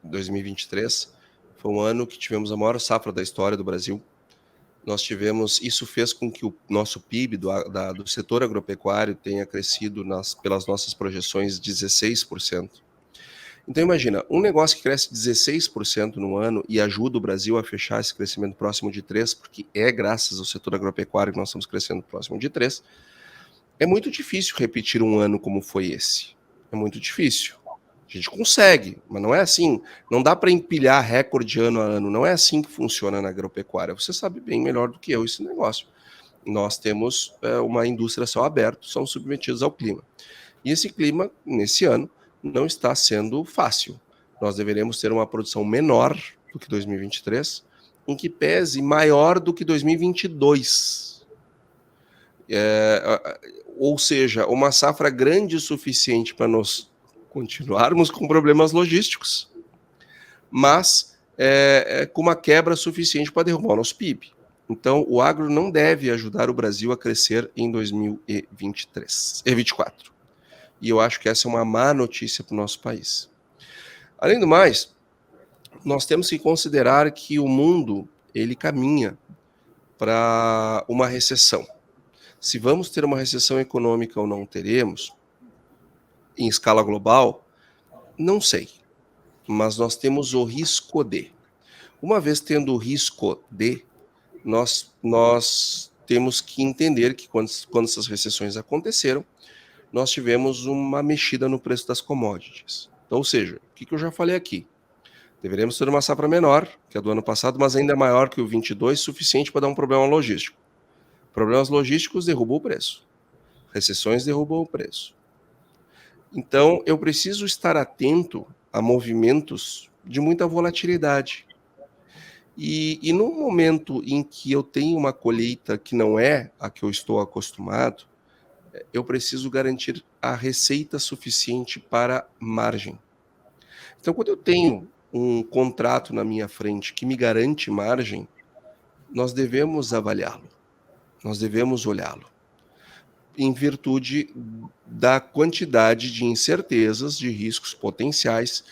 2023 foi um ano que tivemos a maior safra da história do Brasil. Isso fez com que o nosso PIB do setor agropecuário tenha crescido pelas nossas projeções 16%. Então imagina, um negócio que cresce 16% no ano e ajuda o Brasil a fechar esse crescimento próximo de 3%, porque é graças ao setor agropecuário que nós estamos crescendo próximo de 3%, é muito difícil repetir um ano como foi esse. É muito difícil. A gente consegue, mas não é assim. Não dá para empilhar recorde ano a ano. Não é assim que funciona na agropecuária. Você sabe bem melhor do que eu esse negócio. Nós temos uma indústria a céu aberto, são submetidos ao clima. E esse clima, nesse ano, não está sendo fácil. Nós deveremos ter uma produção menor do que 2023, em que pese maior do que 2022. Ou seja, uma safra grande o suficiente para nós continuarmos com problemas logísticos, mas com uma quebra suficiente para derrubar o nosso PIB. Então, o agro não deve ajudar o Brasil a crescer em 2024. E eu acho que essa é uma má notícia para o nosso país. Além do mais, nós temos que considerar que o mundo ele caminha para uma recessão. Se vamos ter uma recessão econômica ou não teremos, em escala global, não sei. Mas nós temos o risco de. Uma vez tendo o risco de, nós temos que entender que quando essas recessões aconteceram, nós tivemos uma mexida no preço das commodities. Então, ou seja, o que eu já falei aqui? Deveremos ter uma safra menor que a do ano passado, mas ainda maior que o 22, suficiente para dar um problema logístico. Problemas logísticos derrubam o preço. Recessões derrubam o preço. Então, eu preciso estar atento a movimentos de muita volatilidade. E no momento em que eu tenho uma colheita que não é a que eu estou acostumado, eu preciso garantir a receita suficiente para margem. Então, quando eu tenho um contrato na minha frente que me garante margem, nós devemos avaliá-lo, nós devemos olhá-lo, em virtude da quantidade de incertezas, de riscos potenciais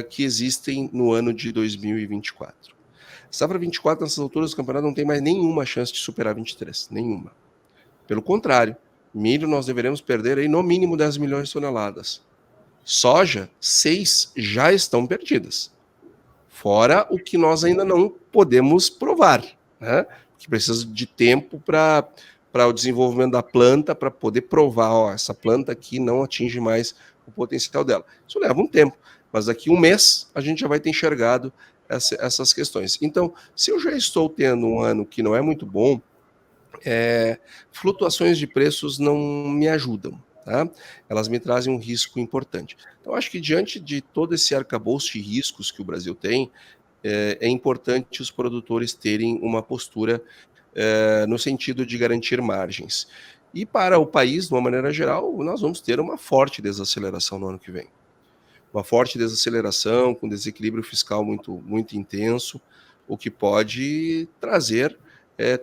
que existem no ano de 2024. Safra 24, nessas alturas do campeonato, não tem mais nenhuma chance de superar 23, nenhuma. Pelo contrário, milho nós deveremos perder aí no mínimo 10 milhões de toneladas. Soja, 6 já estão perdidas. Fora o que nós ainda não podemos provar, né? Que precisa de tempo para o desenvolvimento da planta, para poder provar, ó, essa planta aqui não atinge mais o potencial dela. Isso leva um tempo, mas daqui a um mês a gente já vai ter enxergado essas questões. Então, se eu já estou tendo um ano que não é muito bom, flutuações de preços não me ajudam. Tá? Elas me trazem um risco importante. Então, acho que diante de todo esse arcabouço de riscos que o Brasil tem, é importante os produtores terem uma postura no sentido de garantir margens. E para o país, de uma maneira geral, nós vamos ter uma forte desaceleração no ano que vem. Uma forte desaceleração, com desequilíbrio fiscal muito, muito intenso, o que pode trazer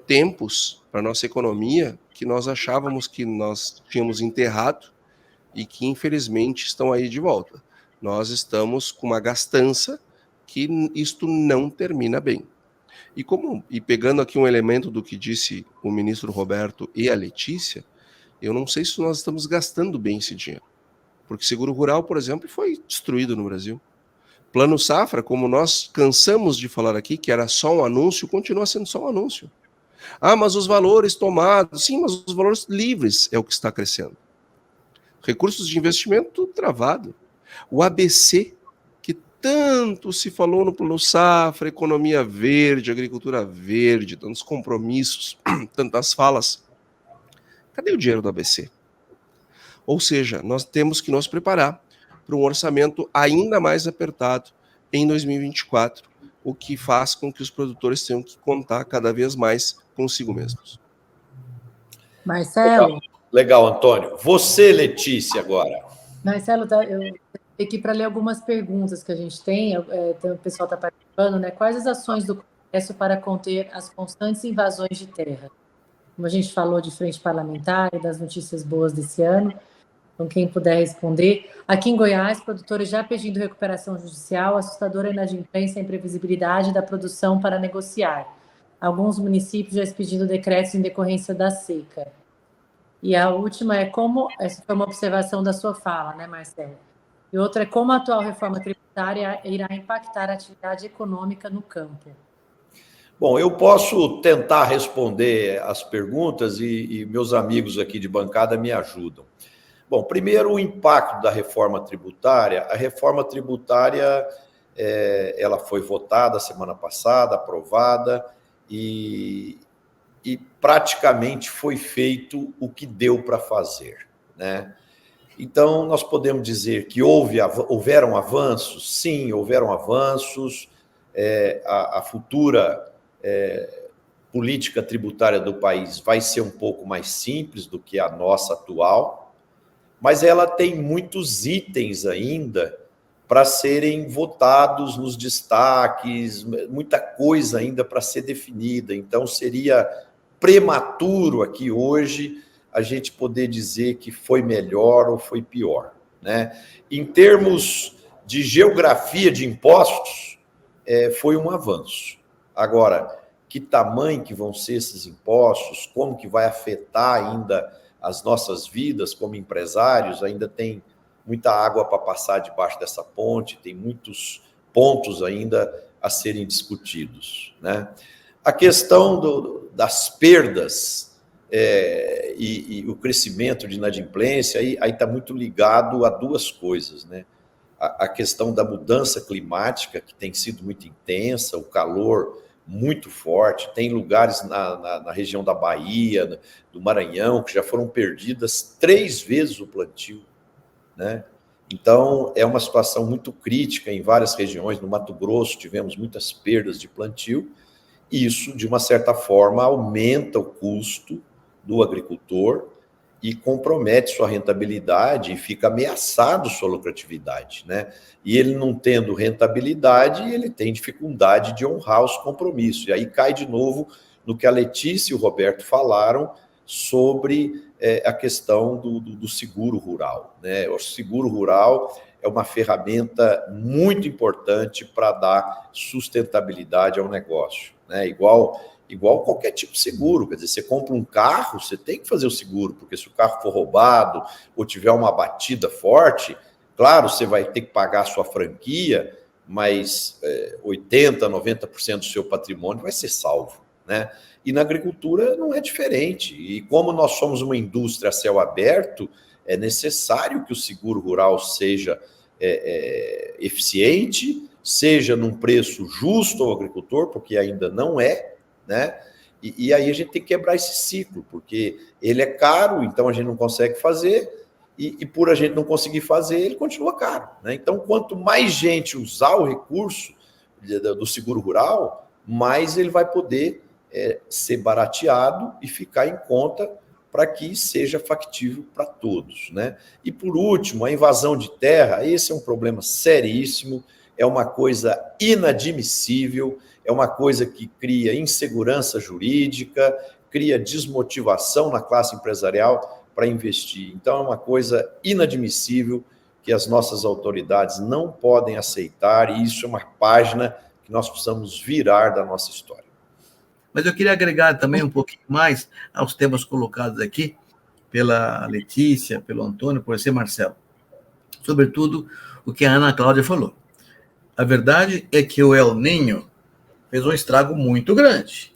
tempos para a nossa economia que nós achávamos que nós tínhamos enterrado e que, infelizmente, estão aí de volta. Nós estamos com uma gastança que isto não termina bem. E pegando aqui um elemento do que disse o ministro Roberto e a Letícia, eu não sei se nós estamos gastando bem esse dinheiro. Porque seguro rural, por exemplo, foi destruído no Brasil. Plano Safra, como nós cansamos de falar aqui, que era só um anúncio, continua sendo só um anúncio. Ah, mas os valores tomados, sim, mas os valores livres é o que está crescendo. Recursos de investimento travado. O ABC, que tanto se falou no Plano Safra, economia verde, agricultura verde, tantos compromissos, tantas falas. Cadê o dinheiro do ABC? Ou seja, nós temos que nos preparar para um orçamento ainda mais apertado em 2024, o que faz com que os produtores tenham que contar cada vez mais consigo mesmos. Marcelo. Legal, Antônio. Você, Letícia, agora. Marcelo, eu aqui para ler algumas perguntas que a gente tem. O pessoal está participando, né? Quais as ações do Congresso para conter as constantes invasões de terra? Como a gente falou de frente parlamentar e das notícias boas desse ano, Então, quem puder responder. Aqui em Goiás, produtores já pedindo recuperação judicial, assustadora inadimplência e imprevisibilidade da produção para negociar. Alguns municípios já expedindo decretos em decorrência da seca. E a última é como... Essa foi uma observação da sua fala, né, Marcelo? E outra é como a atual reforma tributária irá impactar a atividade econômica no campo. Bom, eu posso tentar responder as perguntas e meus amigos aqui de bancada me ajudam. Bom, primeiro, o impacto da reforma tributária. A reforma tributária, ela foi votada semana passada, aprovada, e praticamente foi feito o que deu para fazer, né? Então, nós podemos dizer que houveram avanços? Sim, houveram avanços. A futura política tributária do país vai ser um pouco mais simples do que a nossa atual, mas ela tem muitos itens ainda para serem votados nos destaques, muita coisa ainda para ser definida. Então, seria prematuro aqui hoje a gente poder dizer que foi melhor ou foi pior, né? Em termos de geografia de impostos, foi um avanço. Agora, que tamanho que vão ser esses impostos, como que vai afetar ainda as nossas vidas como empresários, ainda tem muita água para passar debaixo dessa ponte, tem muitos pontos ainda a serem discutidos, né? A questão das perdas e o crescimento de inadimplência, aí está muito ligado a duas coisas, né? A questão da mudança climática, que tem sido muito intensa, o calor muito forte, tem lugares na região da Bahia, do Maranhão, que já foram perdidas 3 vezes o plantio, né? Então, é uma situação muito crítica em várias regiões. No Mato Grosso, tivemos muitas perdas de plantio. Isso, de uma certa forma, aumenta o custo do agricultor e compromete sua rentabilidade e fica ameaçado sua lucratividade, né? E ele não tendo rentabilidade, ele tem dificuldade de honrar os compromissos. E aí cai de novo no que a Letícia e o Roberto falaram sobre a questão do seguro rural, né? O seguro rural é uma ferramenta muito importante para dar sustentabilidade ao negócio, né? Igual qualquer tipo de seguro. Quer dizer, você compra um carro, você tem que fazer o seguro, porque se o carro for roubado ou tiver uma batida forte, claro, você vai ter que pagar a sua franquia, mas 80%, 90% do seu patrimônio vai ser salvo, né? E na agricultura não é diferente. E como nós somos uma indústria a céu aberto, é necessário que o seguro rural seja eficiente, seja num preço justo ao agricultor, porque ainda não é, né? E aí a gente tem que quebrar esse ciclo, porque ele é caro, então a gente não consegue fazer, e por a gente não conseguir fazer, ele continua caro, né? Então, quanto mais gente usar o recurso do seguro rural, mais ele vai poder ser barateado e ficar em conta para que seja factível para todos, né? E por último, a invasão de terra. Esse é um problema seríssimo, é uma coisa inadmissível, é uma coisa que cria insegurança jurídica, cria desmotivação na classe empresarial para investir. Então, é uma coisa inadmissível que as nossas autoridades não podem aceitar, e isso é uma página que nós precisamos virar da nossa história. Mas eu queria agregar também um pouquinho mais aos temas colocados aqui pela Letícia, pelo Antônio, por você, Marcelo. Sobretudo o que a Ana Cláudia falou. A verdade é que o El Niño fez um estrago muito grande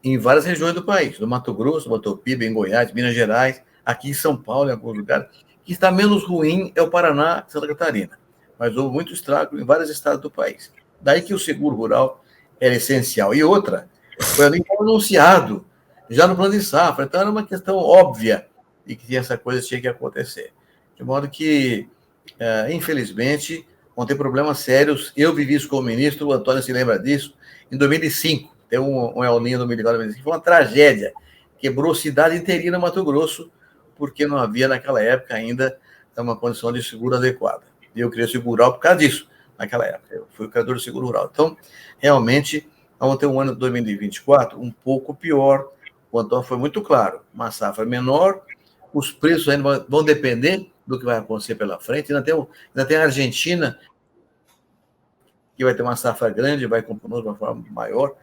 em várias regiões do país, no Mato Grosso, no Mato Piba, em Goiás, Minas Gerais, aqui em São Paulo, em alguns lugares. Que está menos ruim é o Paraná e Santa Catarina, mas houve muito estrago em vários estados do país. Daí que o seguro rural era essencial. E outra, foi anunciado já no plano de safra, então era uma questão óbvia de que essa coisa tinha que acontecer. De modo que, infelizmente, vão ter problemas sérios. Eu vivi isso como ministro, o Antônio se lembra disso, em 2005. Tem um El Niño no 2005, foi uma tragédia. Quebrou cidade inteirinha no Mato Grosso, porque não havia naquela época ainda uma condição de seguro adequada. E eu queria seguro rural por causa disso, naquela época. Eu fui o criador do seguro rural. Então, realmente, vamos ter um ano de 2024 um pouco pior. O Antônio foi muito claro. Uma safra menor, os preços ainda vão depender do que vai acontecer pela frente. Ainda tem a Argentina, que vai ter uma safra grande, vai comprar de uma forma maior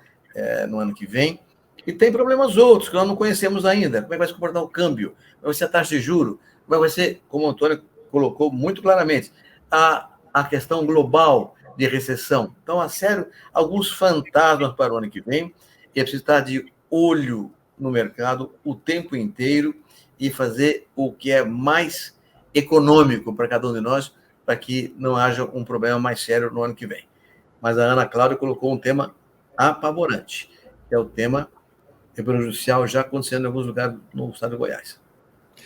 no ano que vem. E tem problemas outros que nós não conhecemos ainda. Como é que vai se comportar o câmbio? Como vai ser a taxa de juros? Como vai ser, como o Antônio colocou muito claramente, a questão global de recessão. Então, a sério, alguns fantasmas para o ano que vem, e é preciso estar de olho no mercado o tempo inteiro e fazer o que é mais econômico para cada um de nós, para que não haja um problema mais sério no ano que vem. Mas a Ana Cláudia colocou um tema apavorante, que é o tema Tribunal Judicial já acontecendo em alguns lugares no estado de Goiás.